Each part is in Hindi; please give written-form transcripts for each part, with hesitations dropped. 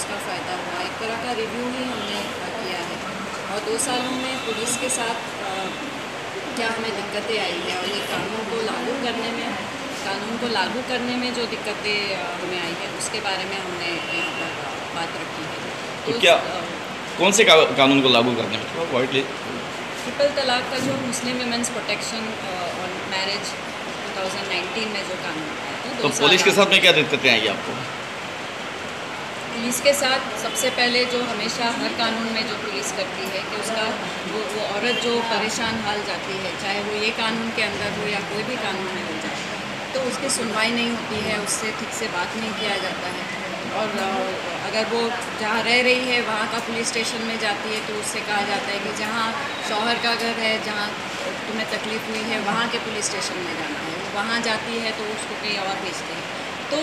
उसका फ़ायदा हुआ। एक तरह का रिव्यू ही हमने किया है और 2 सालों में पुलिस के साथ क्या हमें दिक्कतें आई हैं और ये कानून को लागू करने में जो दिक्कतें हमें आई हैं उसके बारे में हमने यहाँ पर बात रखी है। तो क्या कौन से कानून को लागू करने में थोड़ा वाइडली? ट्रिपल तलाक का जो मुस्लिम विमेंस प्रोटेक्शन ऑन मैरिज 2019 में जो कानून आया था, तो पुलिस के साथ में क्या दिक्कतें आई आपको? पुलिस के साथ सबसे पहले जो हमेशा हर कानून में जो पुलिस करती है कि उसका वो औरत जो परेशान हाल जाती है, चाहे वो ये कानून के अंदर हो या कोई भी कानून में हो जाए, तो उसकी सुनवाई नहीं होती है, उससे ठीक से बात नहीं किया जाता है। और अगर वो जहाँ रह रही है वहाँ का पुलिस स्टेशन में जाती है तो उससे कहा जाता है कि जहाँ शौहर का घर है, जहाँ तुम्हें तकलीफ़ हुई है वहाँ के पुलिस स्टेशन में जाना है। वहाँ जाती है तो उसको कहीं और भेजते हैं। तो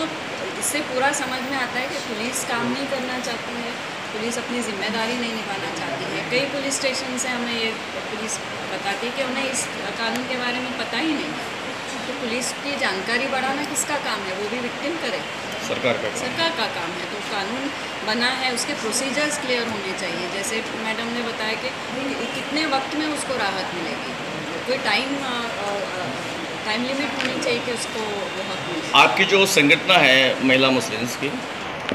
इससे पूरा समझ में आता है कि पुलिस काम नहीं करना चाहती है, पुलिस अपनी ज़िम्मेदारी नहीं निभाना चाहती है। कई पुलिस स्टेशन से हमें ये पुलिस बताती है कि उन्हें इस कानून के बारे में पता ही नहीं है। तो पुलिस की जानकारी बढ़ाना किसका काम है? वो भी विक्टिम करे, सरकार का काम है। तो कानून बना है, उसके प्रोसीजर्स क्लियर होने चाहिए। जैसे मैडम ने बताया कि कितने वक्त में उसको राहत मिलेगी, कोई टाइम लिमिट होनी चाहिए कि उसको वो हक मिले। आपकी जो संगठन है महिला मुस्लिम्स की,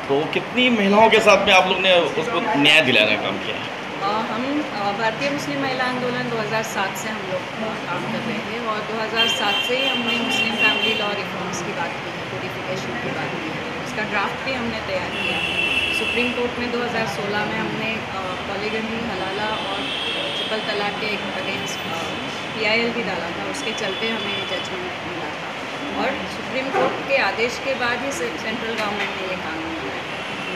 तो कितनी महिलाओं के साथ में आप लोग ने उसको न्याय दिलाने का काम किया है? हम भारतीय मुस्लिम महिला आंदोलन 2007 से हम लोग काम कर रहे हैं और 2007 से ही हमने मुस्लिम फैमिली लॉ रिफॉर्म्स की बात की है, कोडिफिकेशन की बात की है। उसका ड्राफ्ट भी हमने तैयार किया है। सुप्रीम कोर्ट में 2016 में हमने पॉलीगमी, हलाला और ट्रिपल तलाक के अगेंस्ट PIL भी डाला था। उसके चलते हमें जजमेंट मिला था और सुप्रीम कोर्ट के आदेश के बाद ही सेंट्रल गवर्नमेंट ने ये कानून बनाया।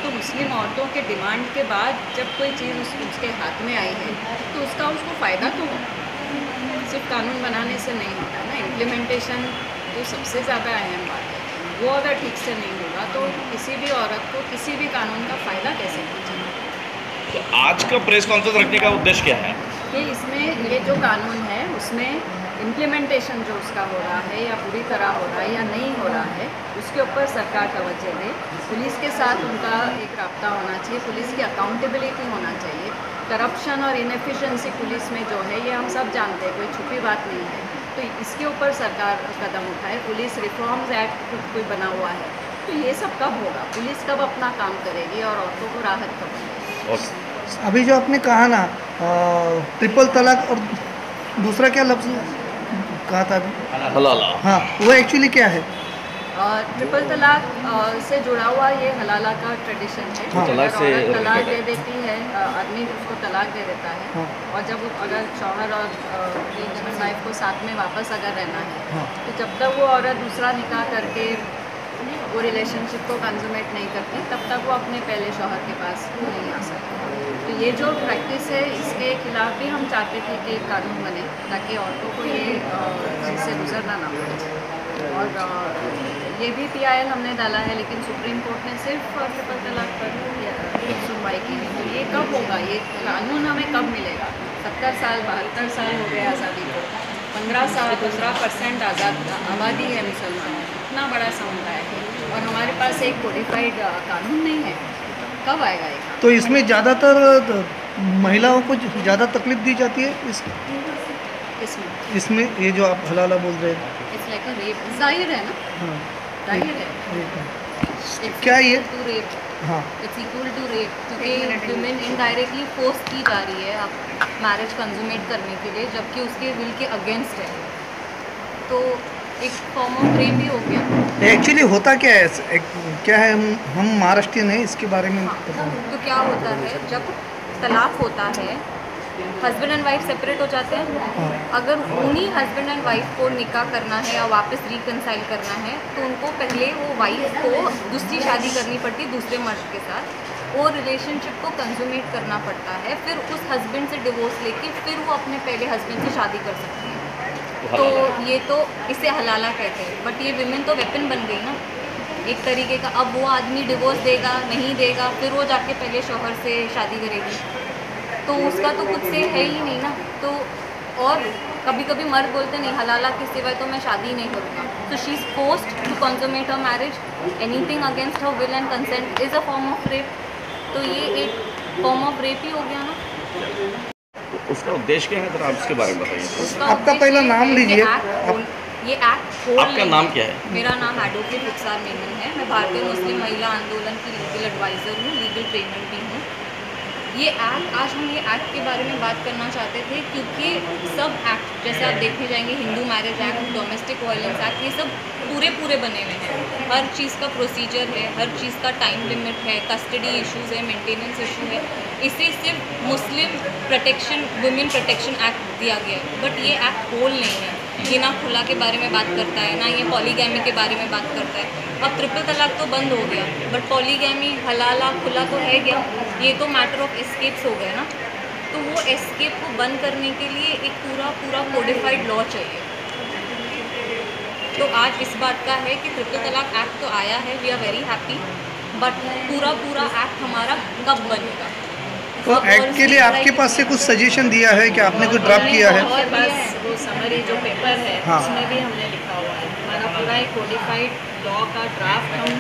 तो मुस्लिम औरतों के डिमांड के बाद जब कोई चीज़ उसके हाथ में आई है तो उसको फ़ायदा तो हो, सिर्फ कानून बनाने से नहीं होता ना। इम्प्लीमेंटेशन जो सबसे ज़्यादा अहम बात है, वो अगर ठीक से नहीं होगा तो किसी भी औरत को किसी भी कानून का फ़ायदा कैसे पहुँचेगा। तो आज का प्रेस कॉन्फ्रेंस रखने का उद्देश्य क्या है? कि इसमें ये जो कानून है उसमें इम्प्लीमेंटेशन जो उसका हो रहा है या पूरी तरह हो रहा है या नहीं हो रहा है, उसके ऊपर सरकार तवज्जो दे। पुलिस के साथ उनका एक राब्ता होना चाहिए, पुलिस की अकाउंटेबिलिटी होना चाहिए। करप्शन और इनएफिशिएंसी पुलिस में जो है ये हम सब जानते हैं, कोई छुपी बात नहीं है। तो इसके ऊपर सरकार कदम उठाए। पुलिस रिफॉर्म्स एक्ट कोई बना हुआ है, तो ये सब कब होगा? पुलिस कब अपना काम करेगी और औरतों को राहत कब मिलेगी? अभी जो आपने कहा ना ट्रिपल तलाक और दूसरा क्या लफ्ज़ कहा था अभी? हलाला। हाँ, वो एक्चुअली क्या है? ट्रिपल तलाक से जुड़ा हुआ ये हलाला का ट्रेडिशन है। हाँ। तलाक से तलाक दे देती है, आदमी उसको तलाक दे देता है। हाँ। और जब अगर शौहर और हस्बैंड वाइफ को साथ में वापस अगर रहना है, हाँ। तो जब तक वो औरत दूसरा निकाह करके वो रिलेशनशिप को कंज्यूमेट नहीं करती, तब तक वो अपने पहले शौहर के पास नहीं आ सकती। तो ये जो प्रैक्टिस है, इसके खिलाफ भी हम चाहते थे कि एक कानून बने ताकि औरतों को ये चीज़ से गुजरना ना पड़े। और ये भी PIL हमने डाला है, लेकिन सुप्रीम कोर्ट ने सिर्फ ट्रिपल तलाक पर सुनवाई की है। तो ये कब होगा? ये कानून हमें कब मिलेगा? 70 साल 72 साल हो गए आज़ादी को, 15% आज़ाद आबादी है मुसलमान, इतना बड़ा समुदाय है और हमारे पास एक कोडिफाइड कानून नहीं है। कब आएगा ये? तो इसमें ज़्यादातर महिलाओं को ज़्यादा तकलीफ दी जाती है इसमें ये जो आप हलाला बोल रहे हैं। इट्स लाइक अ रेप, जाहिर है ना। हाँ, जाहिर है क्या ये? टू रेप, हाँ, इट्स इक्वल टू रेप, क्योंकि वुमेन इनडायरेक्टली फोर्स की जा रही है अब मैरिज कंज्यूमेट करने के लिए, जबकि उसके विल के अगेंस्ट है। तो एक फॉर्म ऑफ रेप ही हो गया। एक्चुअली होता क्या है? क्या है, हम महाराष्ट्रियन हैं, इसके बारे में पता नहीं। तो क्या होता है, जब तलाक होता है, हस्बैंड एंड वाइफ सेपरेट हो जाते हैं। हाँ। अगर उन्हीं हस्बैंड एंड वाइफ को निकाह करना है या वापस रिकंसाइल करना है, तो उनको पहले वो वाइफ को दूसरी शादी करनी पड़ती है दूसरे मर्द के साथ, वो रिलेशनशिप को कंज्यूमेट करना पड़ता है, फिर उस हस्बैंड से डिवोर्स लेके फिर वो अपने पहले हस्बैंड से शादी कर सकती है। तो ये तो इसे हलाला कहते हैं। बट ये विमेन तो वेपन बन गई ना एक तरीके का। अब वो आदमी डिवोर्स देगा नहीं देगा, फिर वो जाके पहले शौहर से शादी करेगी, तो उसका तो खुद से है ही नहीं ना। तो और कभी कभी मर्द बोलते नहीं, हलाला के सिवाय तो मैं शादी नहीं करूँगा। तो she is forced to consummate her marriage. Anything against her will and consent is a form of rape. तो ये एक फॉर्म ऑफ रेप ही हो गया ना। तो उसका उद्देश्य क्या है, जरा आप इसके बारे में बताइए। उसका आपका उद्देश्य पहला ये नाम है कि लीजिए। ये एक्ट होल आपका नहीं नाम है। क्या है? मेरा नाम एडवोकेट रुखसार मेमन है। मैं भारतीय मुस्लिम महिला आंदोलन की लीगल एडवाइज़र हूँ, लीगल ट्रेनर भी हूँ। ये एक्ट, आज हम ये एक्ट के बारे में बात करना चाहते थे क्योंकि सब एक्ट जैसे आप देखने जाएंगे, Hindu marriage act, domestic violence act, ये सब पूरे बने हुए हैं। हर चीज़ का प्रोसीजर है, हर चीज़ का टाइम लिमिट है, कस्टडी इश्यूज़ है, मेंटेनेंस इशू है। इसे सिर्फ मुस्लिम प्रोटेक्शन, वुमेन प्रोटेक्शन एक्ट दिया गया है, बट ये एक्ट होल नहीं है। ये ना खुला के बारे में बात करता है, ना ये पॉलीगैमी के बारे में बात करता है। अब ट्रिपल तलाक तो बंद हो गया, बट पॉलीगैमी, हलाला, खुला तो है गया। ये तो मैटर ऑफ एस्केप्स हो गया ना। तो वो एस्केप को बंद करने के लिए एक पूरा कोडिफाइड लॉ चाहिए। तो आज इस बात का है कि ट्रिपल तलाक एक्ट तो आया है, we are very happy, but पूरा एक्ट हमारा कब बनेगा? तो एक्ट के लिए आपके पास से कुछ सजेशन दिया है कि आपने कुछ ड्राफ्ट किया है? हमारे पास वो समरी जो पेपर है, हाँ। उसमें भी हमने लिखा हुआ है। हमारा पूरा एक कोडिफाइड लॉ का ड्राफ्ट हम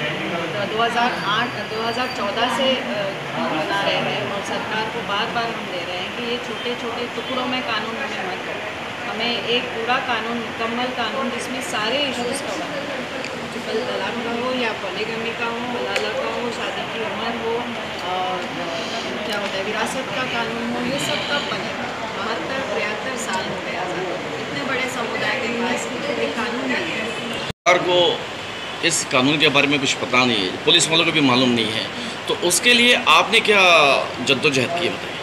2014 से बना रहे हैं और सरकार को बार हम दे रहे हैं कि ये छोटे टुकड़ों में कानून हमें मत करो। हमें एक पूरा कानून, मुकम्मल कानून जिसमें सारे इश्यूज़ कवर हो, ट्रिपल तलाक का हो या पॉलीगैमी का हो, हलाला का हो, शादी की उम्र हो, क्या होता है विरासत का कानून हो, ये सब कब बनेगा? 72-73 साल हो गए आज़ाद। इतने बड़े समुदाय के पास ये कानून नहीं है। सरकार को इस कानून के बारे में कुछ पता नहीं है, पुलिस वालों को भी मालूम नहीं है, तो उसके लिए आपने क्या जद्दोजहद की, बताइए।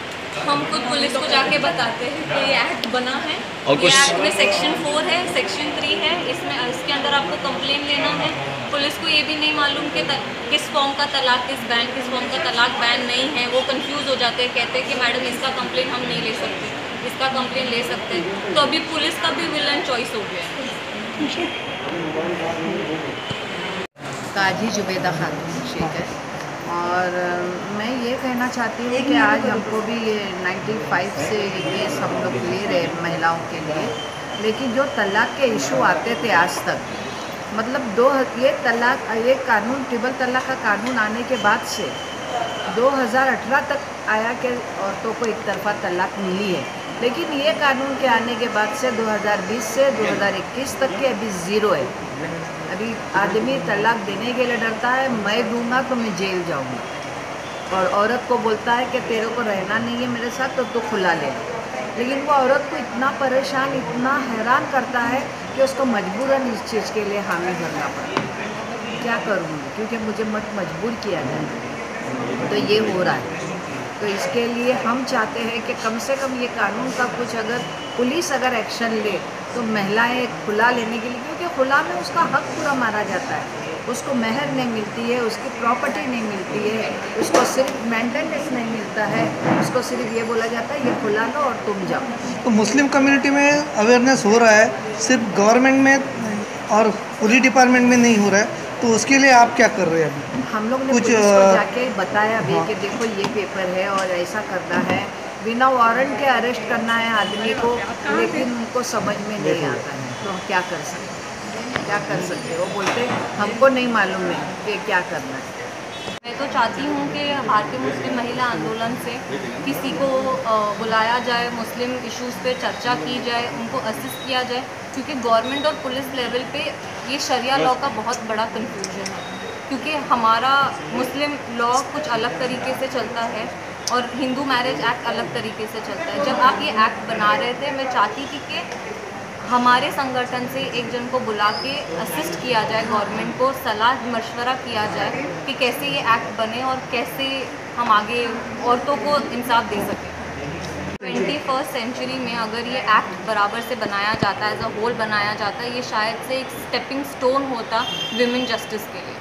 हम खुद पुलिस को जाके बताते हैं कि ये एक्ट बना है और ये कुछ एक्ट में सेक्शन 4 है, सेक्शन 3 है, इसके अंदर आपको कंप्लेन लेना है। पुलिस को ये भी नहीं मालूम कि किस फॉर्म का तलाक किस फॉर्म का तलाक बैन नहीं है। वो कंफ्यूज हो जाते हैं, कहते हैं कि मैडम इसका कंप्लेन हम नहीं ले सकते, इसका कंप्लेन ले सकते हैं। तो अभी पुलिस का भी विलन चॉइस हो गया है। काजी जुबेदा खातून शेख है और मैं ये कहना चाहती हूँ कि आज हमको भी ये 95 से ये केस हम लोग ले रहे हैं महिलाओं के लिए, लेकिन जो तलाक के इशू आते थे आज तक, मतलब ये कानून, ट्रिपल तलाक का कानून आने के बाद से 2018 तक आया कि औरतों को एक तरफा तलाक मिली है, लेकिन ये कानून के आने के बाद से 2020 से 2021 तक के अभी ज़ीरो है। अभी आदमी तलाक देने के लिए डरता है, मैं दूंगा तो मैं जेल जाऊंगा, और औरत को बोलता है कि तेरे को रहना नहीं है मेरे साथ तो तू खुला ले। लेकिन वो औरत को इतना परेशान, इतना हैरान करता है कि उसको मजबूरन इस चीज़ के लिए हामी भरना पड़ता है। क्या करूँगी, क्योंकि मुझे मजबूर किया जाए, तो ये हो रहा है। तो इसके लिए हम चाहते हैं कि कम से कम ये कानून का कुछ, अगर पुलिस अगर एक्शन ले तो महिलाएं खुला लेने के लिए, क्योंकि खुला में उसका हक पूरा मारा जाता है, उसको मेहर नहीं मिलती है, उसकी प्रॉपर्टी नहीं मिलती है, उसको सिर्फ मेंटेनेंस नहीं मिलता है, उसको सिर्फ ये बोला जाता है ये खुला लो और तुम जाओ। तो मुस्लिम कम्युनिटी में अवेयरनेस हो रहा है, सिर्फ गवर्नमेंट में और पुलिस डिपार्टमेंट में नहीं हो रहा है, तो उसके लिए आप क्या कर रहे हैं अभी? हम लोग ने कुछ पुलिस को जाके बताया भी हाँ। कि देखो ये पेपर है और ऐसा करना है, बिना वारंट के अरेस्ट करना है आदमी को, लेकिन उनको समझ में नहीं आता है। तो हम क्या कर सकते वो बोलते हमको नहीं मालूम है कि क्या करना है। मैं तो चाहती हूँ कि भारतीय मुस्लिम महिला आंदोलन से किसी को बुलाया जाए, मुस्लिम इश्यूज़ पे चर्चा की जाए, उनको असिस्ट किया जाए, क्योंकि गवर्नमेंट और पुलिस लेवल पे ये शरिया लॉ का बहुत बड़ा कन्फ्यूजन है। क्योंकि हमारा मुस्लिम लॉ कुछ अलग तरीके से चलता है और हिंदू मैरिज एक्ट अलग तरीके से चलता है। जब आप ये एक्ट बना रहे थे, मैं चाहती थी कि हमारे संगठन से एक जन को बुला के असिस्ट किया जाए, गवर्नमेंट को सलाह मशवरा किया जाए कि कैसे ये एक्ट बने और कैसे हम आगे औरतों को इंसाफ दे सकें। 21st सेंचुरी में अगर ये एक्ट बराबर से बनाया जाता है, एज अ होल बनाया जाता है, ये शायद से एक स्टेपिंग स्टोन होता विमेन जस्टिस के लिए।